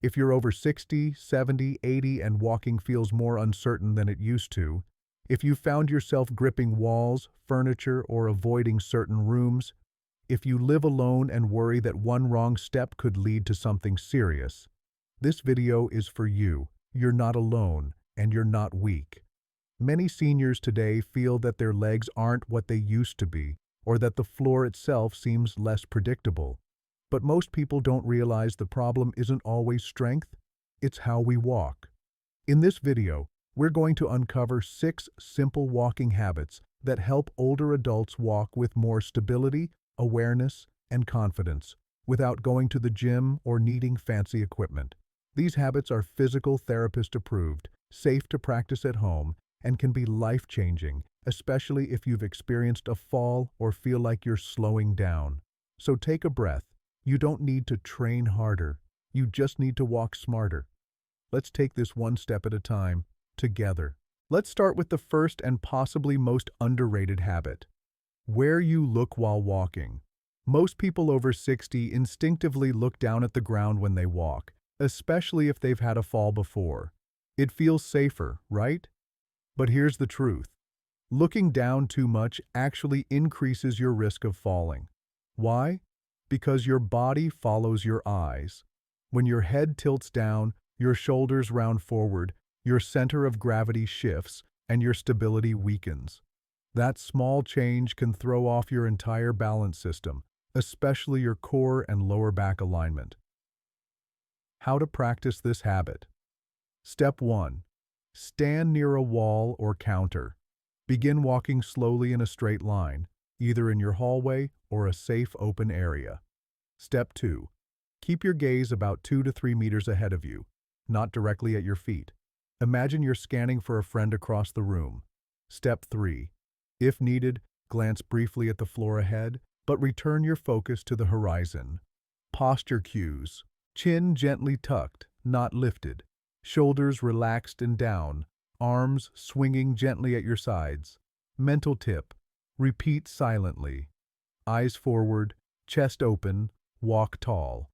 If you're over 60, 70, 80 and walking feels more uncertain than it used to, if you found yourself gripping walls, furniture, or avoiding certain rooms, if you live alone and worry that one wrong step could lead to something serious, this video is for you. You're not alone, and you're not weak. Many seniors today feel that their legs aren't what they used to be, or that the floor itself seems less predictable. But most people don't realize the problem isn't always strength, it's how we walk. In this video, we're going to uncover 6 simple walking habits that help older adults walk with more stability, awareness, and confidence, without going to the gym or needing fancy equipment. These habits are physical therapist approved, safe to practice at home, and can be life-changing, especially if you've experienced a fall or feel like you're slowing down. So take a breath. You don't need to train harder. You just need to walk smarter. Let's take this one step at a time, together. Let's start with the first and possibly most underrated habit: where you look while walking. Most people over 60 instinctively look down at the ground when they walk, especially if they've had a fall before. It feels safer, right? But here's the truth. Looking down too much actually increases your risk of falling. Why? Because your body follows your eyes. When your head tilts down, your shoulders round forward, your center of gravity shifts, and your stability weakens. That small change can throw off your entire balance system, especially your core and lower back alignment. How to practice this habit. Step 1. Stand near a wall or counter. Begin walking slowly in a straight line, either in your hallway or a safe open area. Step 2. Keep your gaze about 2 to 3 meters ahead of you, not directly at your feet. Imagine you're scanning for a friend across the room. Step 3. If needed, glance briefly at the floor ahead, but return your focus to the horizon. Posture cues. Chin gently tucked, not lifted. Shoulders relaxed and down. Arms swinging gently at your sides. Mental tip. Repeat silently. Eyes forward, chest open, walk tall.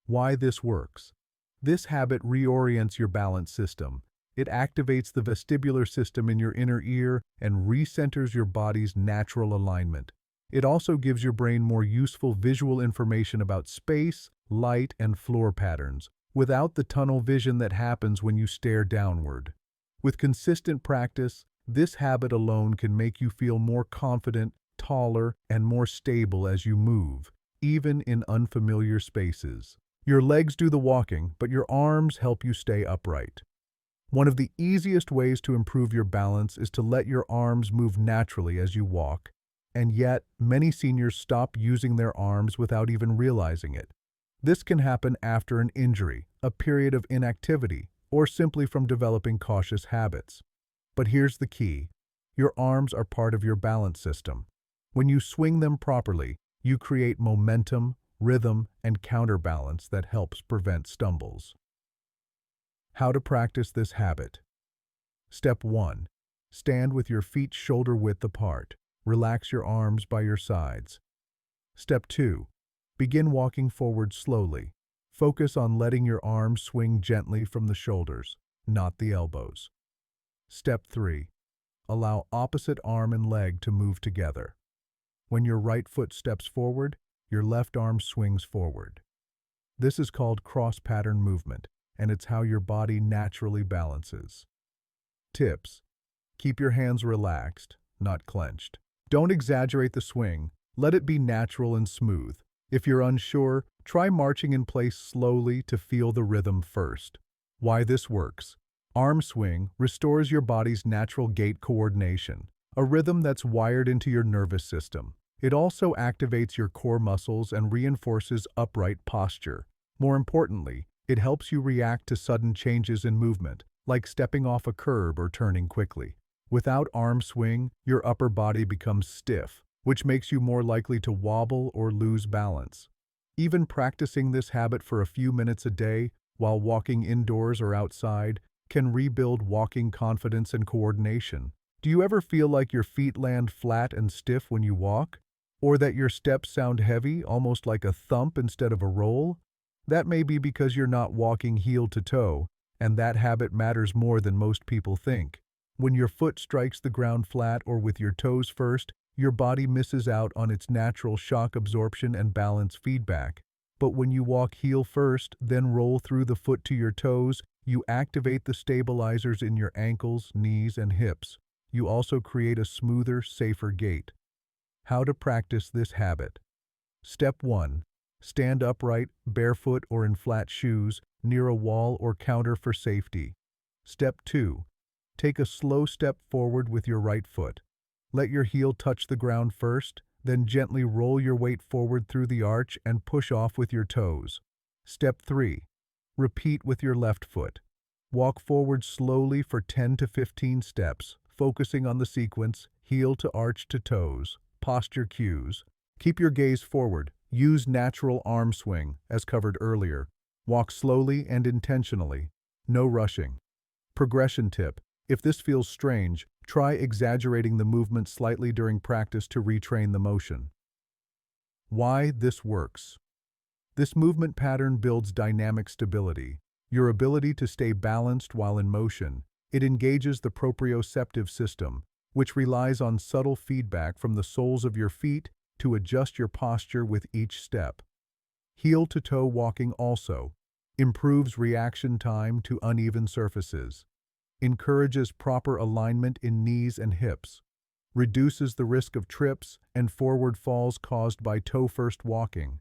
Why this works. This habit reorients your balance system. It activates the vestibular system in your inner ear and recenters your body's natural alignment. It also gives your brain more useful visual information about space, light, and floor patterns, without the tunnel vision that happens when you stare downward. With consistent practice, this habit alone can make you feel more confident, taller, and more stable as you move, even in unfamiliar spaces. Your legs do the walking, but your arms help you stay upright. One of the easiest ways to improve your balance is to let your arms move naturally as you walk, and yet many seniors stop using their arms without even realizing it. This can happen after an injury, a period of inactivity, or simply from developing cautious habits. But here's the key. Your arms are part of your balance system. When you swing them properly, you create momentum, rhythm, and counterbalance that helps prevent stumbles. How to practice this habit. Step 1. Stand with your feet shoulder width apart. Relax your arms by your sides. Step 2. Begin walking forward slowly. Focus on letting your arms swing gently from the shoulders, not the elbows. Step 3. Allow opposite arm and leg to move together. When your right foot steps forward, your left arm swings forward. This is called cross-pattern movement, and it's how your body naturally balances. Tips. Keep your hands relaxed, not clenched. Don't exaggerate the swing. Let it be natural and smooth. If you're unsure, try marching in place slowly to feel the rhythm first. Why this works. Arm swing restores your body's natural gait coordination, a rhythm that's wired into your nervous system. It also activates your core muscles and reinforces upright posture. More importantly, it helps you react to sudden changes in movement, like stepping off a curb or turning quickly. Without arm swing, your upper body becomes stiff, which makes you more likely to wobble or lose balance. Even practicing this habit for a few minutes a day, while walking indoors or outside, can rebuild walking confidence and coordination. Do you ever feel like your feet land flat and stiff when you walk? Or that your steps sound heavy, almost like a thump instead of a roll? That may be because you're not walking heel to toe, and that habit matters more than most people think. When your foot strikes the ground flat or with your toes first, your body misses out on its natural shock absorption and balance feedback. But when you walk heel first, then roll through the foot to your toes, you activate the stabilizers in your ankles, knees, and hips. You also create a smoother, safer gait. How to practice this habit. Step 1. Stand upright, barefoot or in flat shoes, near a wall or counter for safety. Step 2. Take a slow step forward with your right foot. Let your heel touch the ground first, then gently roll your weight forward through the arch and push off with your toes. Step 3. Repeat with your left foot. Walk forward slowly for 10 to 15 steps, focusing on the sequence, heel to arch to toes. Posture cues. Keep your gaze forward. Use natural arm swing, as covered earlier. Walk slowly and intentionally. No rushing. Progression tip. If this feels strange, try exaggerating the movement slightly during practice to retrain the motion. Why this works. This movement pattern builds dynamic stability, your ability to stay balanced while in motion. It engages the proprioceptive system, which relies on subtle feedback from the soles of your feet to adjust your posture with each step. Heel-to-toe walking also improves reaction time to uneven surfaces, encourages proper alignment in knees and hips, reduces the risk of trips and forward falls caused by toe-first walking.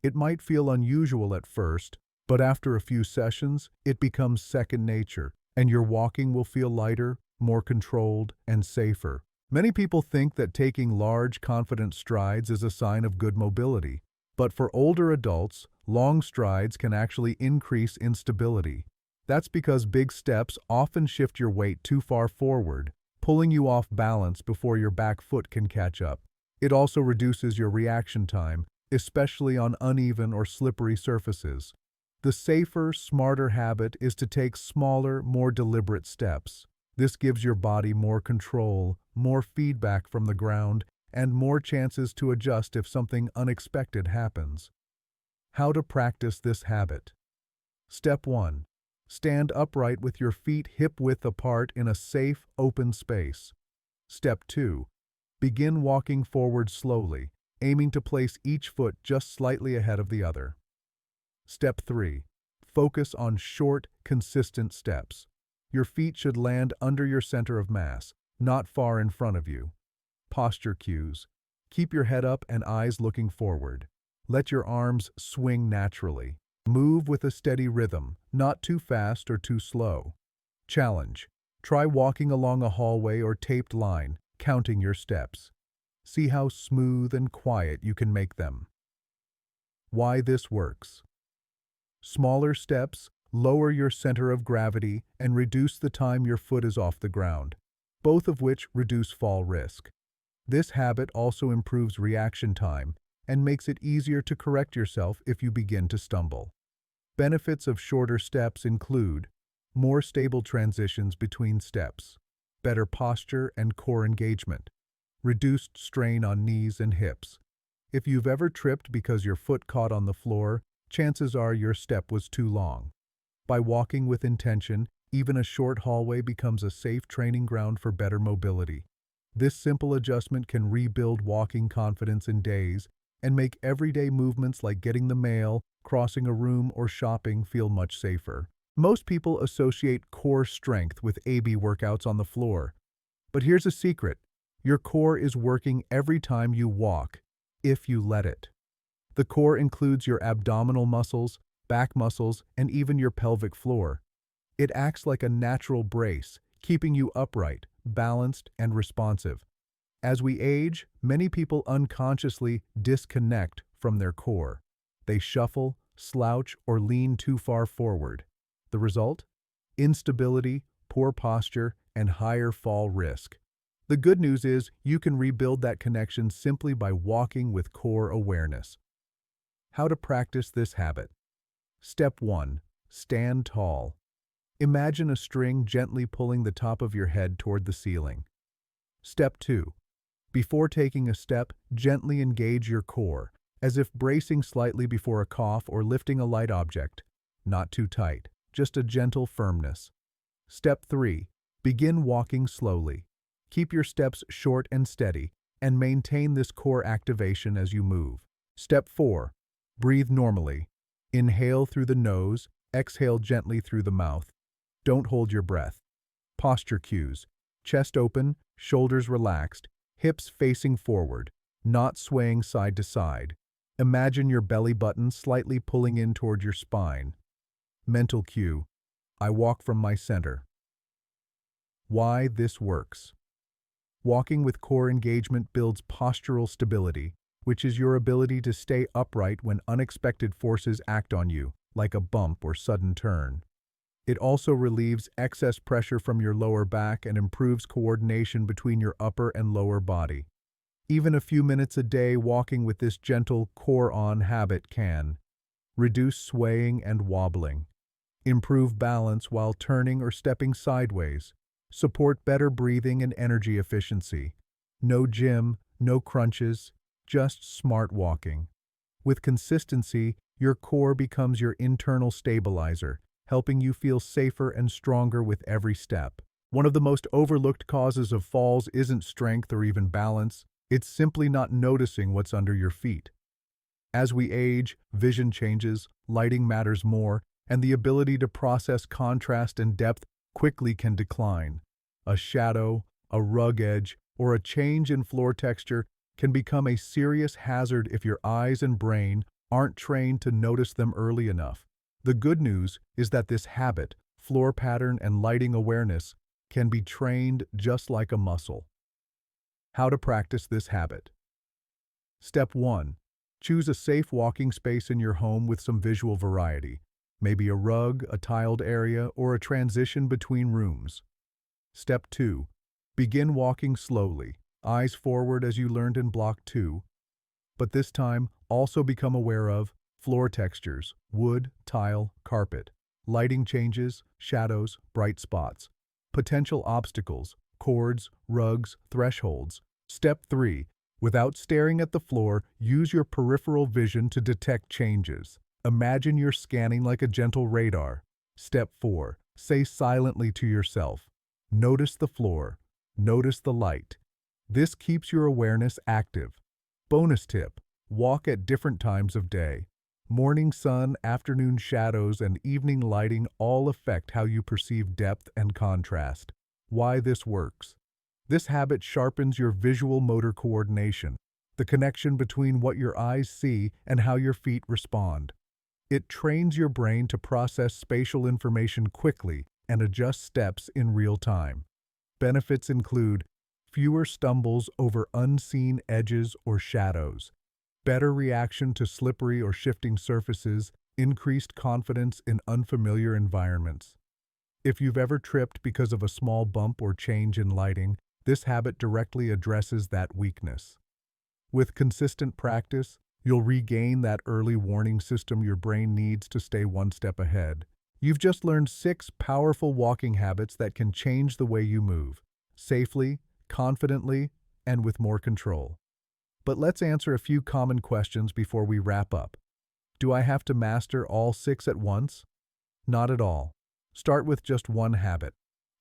It might feel unusual at first, but after a few sessions, it becomes second nature, and your walking will feel lighter, more controlled, and safer. Many people think that taking large, confident strides is a sign of good mobility, but for older adults, long strides can actually increase instability. That's because big steps often shift your weight too far forward, pulling you off balance before your back foot can catch up. It also reduces your reaction time, especially on uneven or slippery surfaces. The safer, smarter habit is to take smaller, more deliberate steps. This gives your body more control, more feedback from the ground, and more chances to adjust if something unexpected happens. How to practice this habit. Step 1. Stand upright with your feet hip-width apart in a safe, open space. Step 2. Begin walking forward slowly, aiming to place each foot just slightly ahead of the other. Step 3. Focus on short, consistent steps. Your feet should land under your center of mass, not far in front of you. Posture cues. Keep your head up and eyes looking forward. Let your arms swing naturally. Move with a steady rhythm, not too fast or too slow. Challenge. Try walking along a hallway or taped line, counting your steps. See how smooth and quiet you can make them. Why this works. Smaller steps lower your center of gravity and reduce the time your foot is off the ground, both of which reduce fall risk. This habit also improves reaction time and makes it easier to correct yourself if you begin to stumble. Benefits of shorter steps include more stable transitions between steps, better posture and core engagement, reduced strain on knees and hips. If you've ever tripped because your foot caught on the floor, chances are your step was too long. By walking with intention, even a short hallway becomes a safe training ground for better mobility. This simple adjustment can rebuild walking confidence in days and make everyday movements like getting the mail, crossing a room, or shopping feel much safer. Most people associate core strength with AB workouts on the floor. But here's a secret. Your core is working every time you walk, if you let it. The core includes your abdominal muscles, back muscles, and even your pelvic floor. It acts like a natural brace, keeping you upright, balanced, and responsive. As we age, many people unconsciously disconnect from their core. They shuffle, slouch, or lean too far forward. The result? Instability, poor posture, and higher fall risk. The good news is you can rebuild that connection simply by walking with core awareness. How to practice this habit. Step 1. Stand tall. Imagine a string gently pulling the top of your head toward the ceiling. Step 2. Before taking a step, gently engage your core, as if bracing slightly before a cough or lifting a light object. Not too tight, just a gentle firmness. Step 3. Begin walking slowly. Keep your steps short and steady, and maintain this core activation as you move. Step 4. Breathe normally. Inhale through the nose, exhale gently through the mouth. Don't hold your breath. Posture cues. Chest open, shoulders relaxed, hips facing forward, not swaying side to side. Imagine your belly button slightly pulling in toward your spine. Mental cue. I walk from my center. Why this works. Walking with core engagement builds postural stability, which is your ability to stay upright when unexpected forces act on you, like a bump or sudden turn. It also relieves excess pressure from your lower back and improves coordination between your upper and lower body. Even a few minutes a day walking with this gentle core-on habit can reduce swaying and wobbling, improve balance while turning or stepping sideways, support better breathing and energy efficiency. No gym, no crunches, just smart walking. With consistency, your core becomes your internal stabilizer, helping you feel safer and stronger with every step. One of the most overlooked causes of falls isn't strength or even balance, it's simply not noticing what's under your feet. As we age, vision changes, lighting matters more, and the ability to process contrast and depth quickly can decline. A shadow, a rug edge, or a change in floor texture can become a serious hazard if your eyes and brain aren't trained to notice them early enough. The good news is that this habit, floor pattern and lighting awareness, can be trained just like a muscle. How to practice this habit. Step 1. Choose a safe walking space in your home with some visual variety, maybe a rug, a tiled area, or a transition between rooms. Step 2. Begin walking slowly, eyes forward as you learned in Block 2, but this time also become aware of floor textures, wood, tile, carpet, lighting changes, shadows, bright spots, potential obstacles, cords, rugs, thresholds. Step 3. Without staring at the floor, use your peripheral vision to detect changes. Imagine you're scanning like a gentle radar. Step 4. Say silently to yourself, notice the floor, notice the light. This keeps your awareness active. Bonus tip, walk at different times of day. Morning sun, afternoon shadows, and evening lighting all affect how you perceive depth and contrast. Why this works. This habit sharpens your visual motor coordination, the connection between what your eyes see and how your feet respond. It trains your brain to process spatial information quickly and adjust steps in real time. Benefits include fewer stumbles over unseen edges or shadows, better reaction to slippery or shifting surfaces, increased confidence in unfamiliar environments. If you've ever tripped because of a small bump or change in lighting, this habit directly addresses that weakness. With consistent practice, you'll regain that early warning system your brain needs to stay one step ahead. You've just learned 6 powerful walking habits that can change the way you move, safely, confidently, and with more control. But let's answer a few common questions before we wrap up. Do I have to master all 6 at once? Not at all. Start with just one habit.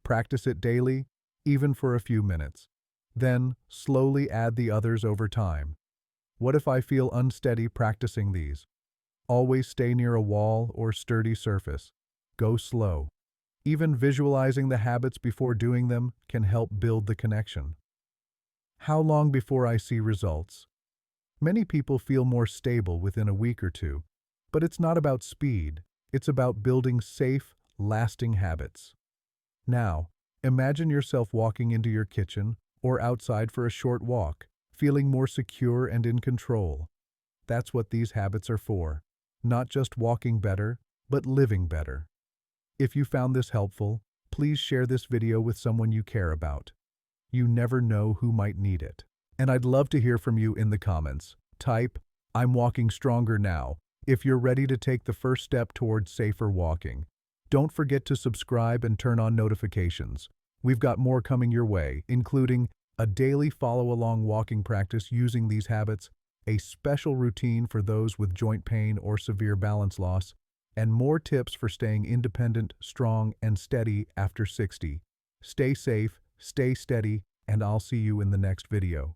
Practice it daily, even for a few minutes. Then, slowly add the others over time. What if I feel unsteady practicing these? Always stay near a wall or sturdy surface. Go slow. Even visualizing the habits before doing them can help build the connection. How long before I see results? Many people feel more stable within a week or two, but it's not about speed. It's about building safe, lasting habits. Now, imagine yourself walking into your kitchen or outside for a short walk, feeling more secure and in control. That's what these habits are for. Not just walking better, but living better. If you found this helpful, please share this video with someone you care about. You never know who might need it. And I'd love to hear from you in the comments. Type, "I'm walking stronger now," if you're ready to take the first step towards safer walking. Don't forget to subscribe and turn on notifications. We've got more coming your way, including a daily follow-along walking practice using these habits, a special routine for those with joint pain or severe balance loss, and more tips for staying independent, strong, and steady after 60. Stay safe, stay steady, and I'll see you in the next video.